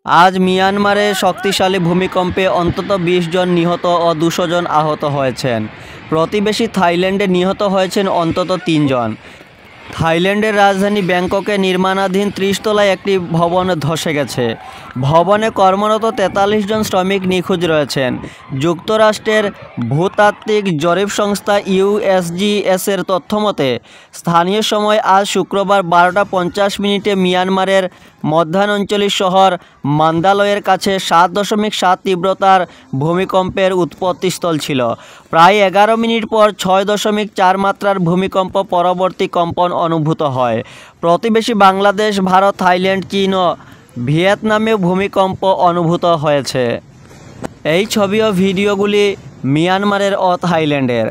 আজ মিয়ানমারে শক্তিশালী ভূমিকম্পে অন্তত ২০ জন নিহত ও ২০০ জন আহত হয়েছেন। প্রতিবেশী থাইল্যান্ডে নিহত হয়েছেন অন্তত ৩ জন। থাইল্যান্ডের রাজধানী ব্যাংককে নির্মাণাধীন ৩০ তলায় একটি ভবন ধসে গেছে। ভবনে কর্মরত ৪৩ জন শ্রমিক নিখোঁজ রয়েছেন। যুক্তরাষ্ট্রের ভূতাত্ত্বিক জরিপ সংস্থা ইউএসজিএসের তথ্যমতে স্থানীয় সময় আজ শুক্রবার ১২টা ৫০ মিনিটে মিয়ানমারের মধ্যাঞ্চলীয় শহর মান্দালয়ের কাছে ৭.৭ তীব্রতার ভূমিকম্পের উৎপত্তিস্থল ছিল। প্রায় ১১ মিনিট পর ৬.৪ মাত্রার ভূমিকম্প পরবর্তী কম্পন অনুভূত হয়। প্রতিবেশী বাংলাদেশ, ভারত, থাইল্যান্ড, চীন ও ভিয়েতনামেও ভূমিকম্প অনুভূত হয়েছে। এই ছবি ও ভিডিওগুলি মিয়ানমারের ও থাইল্যান্ডের।